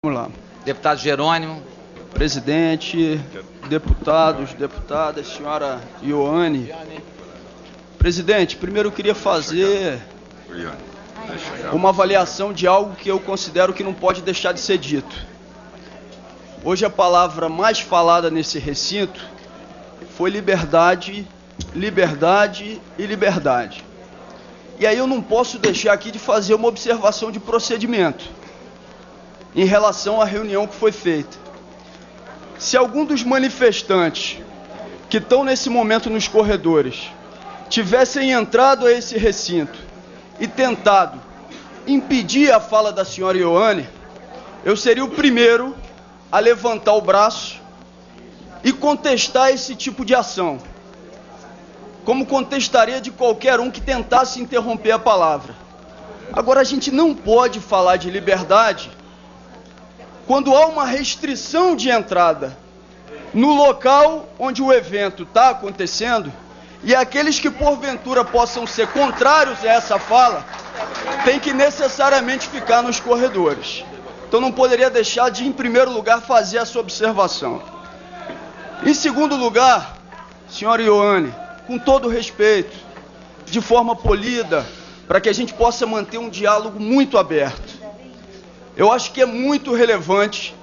Vamos lá. Deputado Jerônimo. Presidente, deputados, deputadas, senhora Ioane. Presidente, primeiro eu queria fazer uma avaliação de algo que eu considero que não pode deixar de ser dito. Hoje a palavra mais falada nesse recinto foi liberdade, liberdade e liberdade. E aí eu não posso deixar aqui de fazer uma observação de procedimento em relação à reunião que foi feita. Se algum dos manifestantes que estão nesse momento nos corredores tivessem entrado a esse recinto e tentado impedir a fala da senhora Ioane, eu seria o primeiro a levantar o braço e contestar esse tipo de ação, como contestaria de qualquer um que tentasse interromper a palavra. Agora, a gente não pode falar de liberdade quando há uma restrição de entrada no local onde o evento está acontecendo, e aqueles que porventura possam ser contrários a essa fala têm que necessariamente ficar nos corredores. Então não poderia deixar de, em primeiro lugar, fazer essa observação. Em segundo lugar, senhora Ioane, com todo respeito, de forma polida, para que a gente possa manter um diálogo muito aberto, eu acho que é muito relevante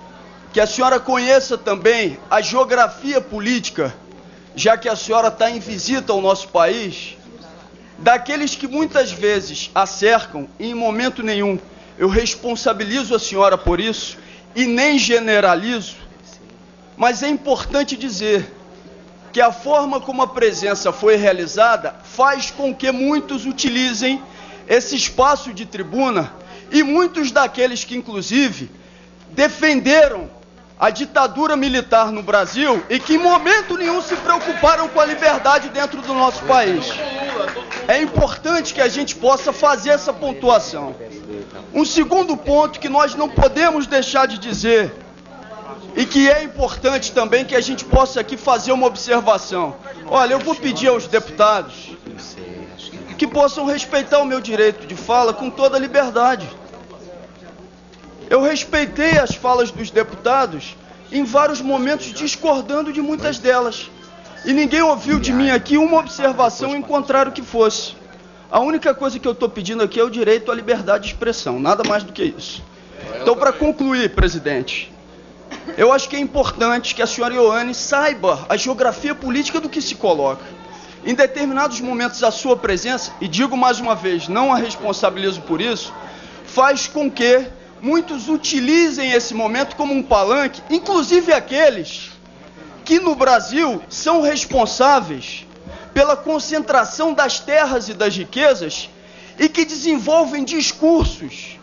que a senhora conheça também a geografia política, já que a senhora está em visita ao nosso país, daqueles que muitas vezes a cercam, e em momento nenhum eu responsabilizo a senhora por isso e nem generalizo, mas é importante dizer que a forma como a presença foi realizada faz com que muitos utilizem esse espaço de tribuna, e muitos daqueles que, inclusive, defenderam a ditadura militar no Brasil e que em momento nenhum se preocuparam com a liberdade dentro do nosso país. É importante que a gente possa fazer essa pontuação. Um segundo ponto que nós não podemos deixar de dizer, e que é importante também que a gente possa aqui fazer uma observação. Olha, eu vou pedir aos deputados que possam respeitar o meu direito de fala com toda a liberdade. Eu respeitei as falas dos deputados em vários momentos, discordando de muitas delas. E ninguém ouviu de mim aqui uma observação em contrário que fosse. A única coisa que eu estou pedindo aqui é o direito à liberdade de expressão, nada mais do que isso. Então, para concluir, presidente, eu acho que é importante que a senhora Ioane saiba a geografia política do que se coloca. Em determinados momentos, a sua presença, e digo mais uma vez, não a responsabilizo por isso, faz com que muitos utilizem esse momento como um palanque, inclusive aqueles que no Brasil são responsáveis pela concentração das terras e das riquezas e que desenvolvem discursos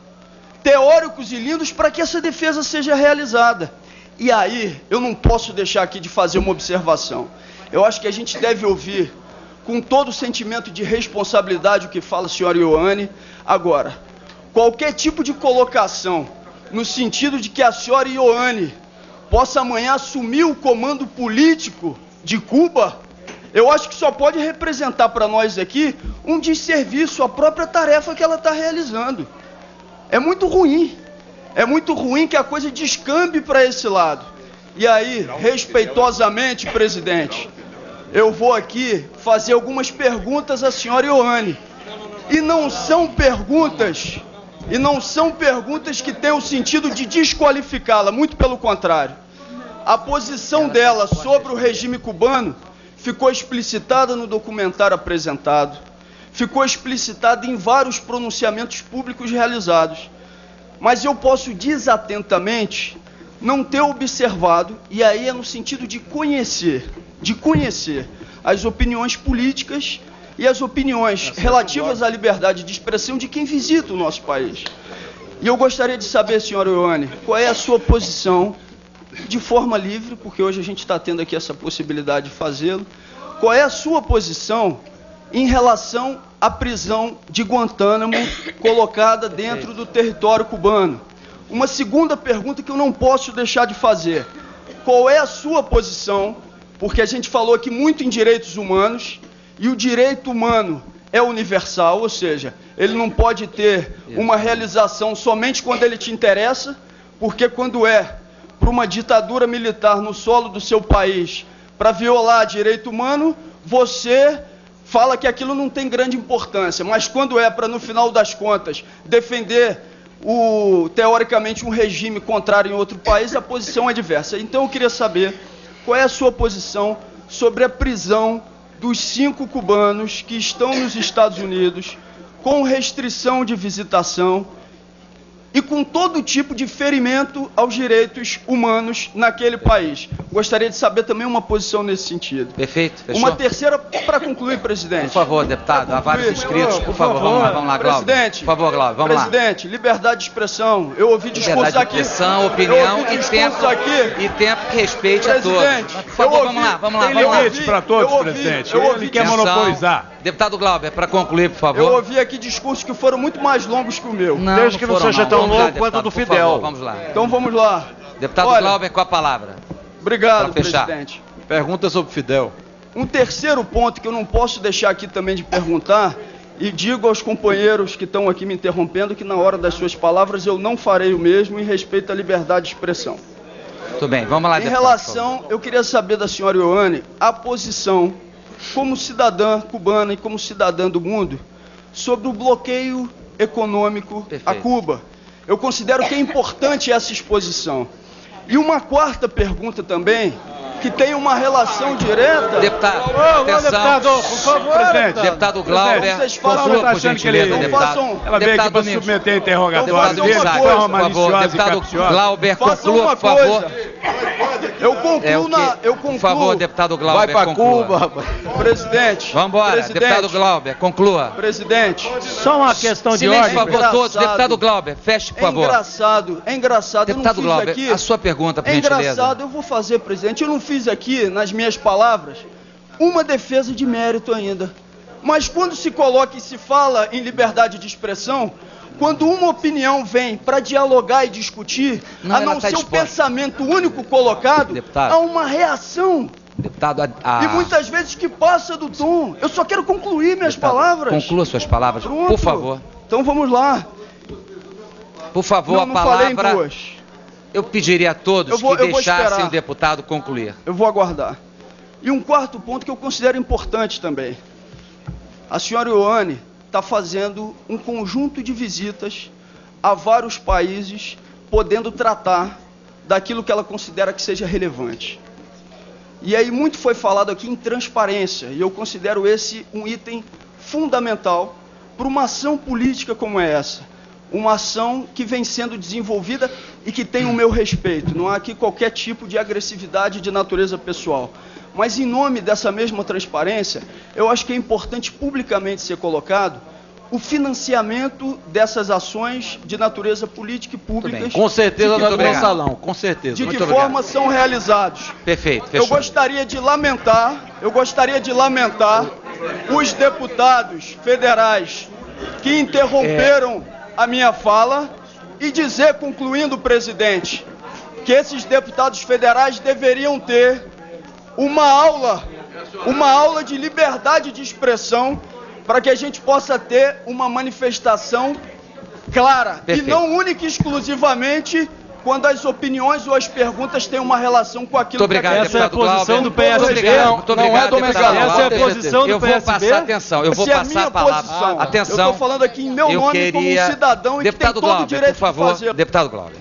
teóricos e lindos para que essa defesa seja realizada. E aí, eu não posso deixar aqui de fazer uma observação. Eu acho que a gente deve ouvir com todo o sentimento de responsabilidade o que fala a senhora Ioane. Agora, qualquer tipo de colocação no sentido de que a senhora Ioane possa amanhã assumir o comando político de Cuba, eu acho que só pode representar para nós aqui um desserviço à própria tarefa que ela está realizando. É muito ruim que a coisa descambe para esse lado. E aí, respeitosamente, presidente, eu vou aqui fazer algumas perguntas à senhora Ioane. E não são perguntas que têm o sentido de desqualificá-la, muito pelo contrário. A posição dela sobre o regime cubano ficou explicitada no documentário apresentado, ficou explicitada em vários pronunciamentos públicos realizados. Mas eu posso desatentamente não ter observado, e aí é no sentido de conhecer as opiniões políticas e as opiniões relativas à liberdade de expressão de quem visita o nosso país. E eu gostaria de saber, senhora Ioane, qual é a sua posição, de forma livre, porque hoje a gente está tendo aqui essa possibilidade de fazê-lo, qual é a sua posição em relação à prisão de Guantánamo colocada dentro do território cubano? Uma segunda pergunta que eu não posso deixar de fazer: qual é a sua posição, porque a gente falou aqui muito em direitos humanos, e o direito humano é universal, ou seja, ele não pode ter uma realização somente quando ele te interessa, porque quando é para uma ditadura militar no solo do seu país, para violar direito humano, você fala que aquilo não tem grande importância, mas quando é para, no final das contas, defender teoricamente um regime contrário em outro país, a posição é diversa. Então eu queria saber qual é a sua posição sobre a prisão dos 5 cubanos que estão nos Estados Unidos com restrição de visitação e com todo tipo de ferimento aos direitos humanos naquele país. Gostaria de saber também uma posição nesse sentido. Perfeito, fechou. Uma terceira, para concluir, presidente. Por favor, deputado, há vários inscritos. Por favor, vamos lá, Glauber. Presidente, por favor, Glauber, vamos lá. Presidente, liberdade de expressão. Eu ouvi discurso aqui. Liberdade de expressão, opinião e tempo que respeite a todos. Por favor, vamos lá. Tem limite para todos, presidente. Ele quer monopolizar. Deputado Glauber, para concluir, por favor. Eu ouvi aqui discursos que foram muito mais longos que o meu. Desde que não seja tão longo quanto o do Fidel. Favor, vamos lá. Então vamos lá. Deputado Glauber, com a palavra. Obrigado, presidente. Pergunta sobre Fidel. Um terceiro ponto que eu não posso deixar aqui também de perguntar, e digo aos companheiros que estão aqui me interrompendo que na hora das suas palavras eu não farei o mesmo em respeito à liberdade de expressão. Tudo bem, vamos lá, deputado. Em relação, eu queria saber da senhora Ioane a posição como cidadã cubana e como cidadã do mundo sobre o bloqueio econômico a Cuba. Eu considero que é importante essa exposição. E uma quarta pergunta também, que tem uma relação direta... Deputado, atenção. Deputado, por favor, presidente. Deputado Glauber, conclua, por gentileza, deputado. Ela veio aqui para submeter a interrogatório dele, por favor, deputado Glauber, conclua, por favor. Eu concluo Por favor, deputado Glauber, vai para Cuba, rapaz. Presidente. Vamos embora, deputado Glauber, conclua. Presidente. Só uma questão de ordem. Por favor, todos. Engraçado. Deputado Glauber, feche, por favor. É engraçado. Deputado eu não fiz Glauber, aqui... a sua pergunta, por É gentileza. engraçado, eu vou fazer, presidente. Eu não fiz aqui, nas minhas palavras, uma defesa de mérito ainda. Mas quando se coloca e se fala em liberdade de expressão, quando uma opinião vem para dialogar e discutir, a não ser o pensamento único colocado, deputado, há uma reação. Deputado, E muitas vezes que passa do tom. Eu só quero concluir minhas palavras. Conclua suas palavras, Pronto. por favor. Então vamos lá. Por favor, não a falei em palavra... duas. Eu pediria a todos que deixassem o deputado concluir. Eu vou aguardar. E um quarto ponto que eu considero importante também. A senhora Ioane está fazendo um conjunto de visitas a vários países, podendo tratar daquilo que ela considera que seja relevante. E aí muito foi falado aqui em transparência, e eu considero esse um item fundamental para uma ação política como essa. Uma ação que vem sendo desenvolvida e que tem o meu respeito. Não há aqui qualquer tipo de agressividade de natureza pessoal. Mas em nome dessa mesma transparência, eu acho que é importante publicamente ser colocado o financiamento dessas ações de natureza política e públicas. Com certeza no meu salão, com certeza. De que forma são realizados. Perfeito, fechou. Eu gostaria de lamentar os deputados federais que interromperam a minha fala e dizer, concluindo, presidente, que esses deputados federais deveriam ter uma aula de liberdade de expressão para que a gente possa ter uma manifestação clara. Perfeito. E não única e exclusivamente quando as opiniões ou as perguntas têm uma relação com aquilo que essa é a posição do PSB. Muito obrigado, deputado. Essa é a posição do PSB. Eu vou passar, atenção, eu vou passar a palavra. Atenção. Eu estou falando aqui em meu nome como um cidadão e que tem todo o direito de fazer. Deputado Glauber.